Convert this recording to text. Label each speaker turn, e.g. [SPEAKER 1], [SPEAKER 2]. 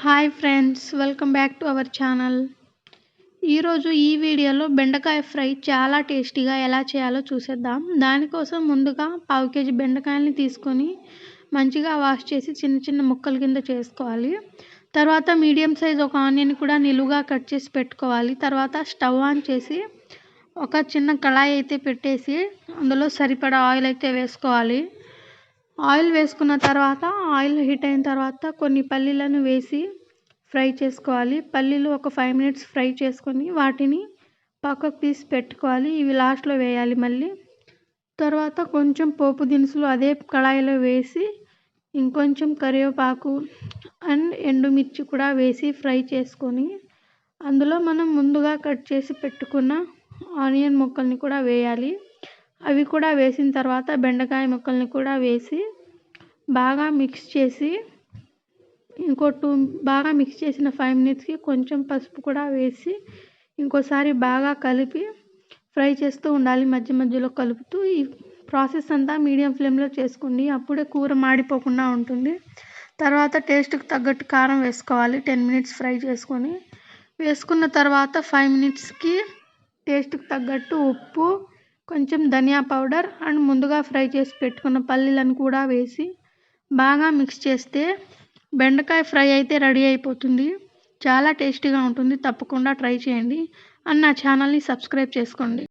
[SPEAKER 1] Hi friends, welcome back to our channel. ఈరోజు ఈ వీడియోలో బెండకాయ ఫ్రై చాలా టేస్టీగా ఎలా చేయాలో చూసేద్దాం. దానికోసం ముందుగా 1/2 కేజీ బెండకాయలని తీసుకొని మంచిగా వాష్ చేసి చిన్న చిన్న ముక్కల కింద చేసుకోవాలి. తర్వాత మీడియం సైజ్ ఒక ఆనియన్ కూడా నిలువుగా కట్ చేసి పెట్టుకోవాలి. తర్వాత స్టవ్ ఆన్ చేసి ఒక చిన్న కళాయి అయితే పెట్టేసి అందులో సరిపడా ఆయిల్ అయితే వేసుకోవాలి. ఆయిల్ వేసుకున్న తర్వాత ఆయిల్ హీట్ అయిన తర్వాత కొన్ని పల్లీలను వేసి ఫ్రై చేసుకోవాలి. పల్లీలు ఒక 5 మినిట్స్ ఫ్రై చేసుకొని వాటిని పక్కకు తీసి పెట్టుకోవాలి. ఇవి లాస్ట్లో వేయాలి. మళ్ళీ తర్వాత కొంచెం పోపు దినుసులు అదే కళాయిలో వేసి ఇంకొంచెం కరివేపాకు అండ్ ఎండుమిర్చి కూడా వేసి ఫ్రై చేసుకొని అందులో మనం ముందుగా కట్ చేసి పెట్టుకున్న ఆనియన్ ముక్కల్ని కూడా వేయాలి. అవి కూడా వేసిన తర్వాత బెండకాయ ముక్కల్ని కూడా వేసి బాగా మిక్స్ చేసి బాగా మిక్స్ చేసిన 5 మినిట్స్కి కొంచెం పసుపు కూడా వేసి ఇంకోసారి బాగా కలిపి ఫ్రై చేస్తూ ఉండాలి. మధ్య మధ్యలో కలుపుతూ ఈ ప్రాసెస్ అంతా మీడియం ఫ్లేమ్లో చేసుకోండి. అప్పుడే కూర మాడిపోకుండా ఉంటుంది. తర్వాత టేస్ట్కి తగ్గట్టు కారం వేసుకోవాలి. 10 మినిట్స్ ఫ్రై చేసుకొని వేసుకున్న తర్వాత 5 మినిట్స్కి టేస్ట్కి తగ్గట్టు ఉప్పు, కొంచెం ధనియా పౌడర్ అండ్ ముందుగా ఫ్రై చేసి పెట్టుకున్న పల్లీలను కూడా వేసి బాగా మిక్స్ చేస్తే బెండకాయ ఫ్రై అయితే రెడీ అయిపోతుంది. చాలా టేస్టీగా ఉంటుంది. తప్పకుండా ట్రై చేయండి అండ్ నా ఛానల్ని సబ్స్క్రైబ్ చేసుకోండి.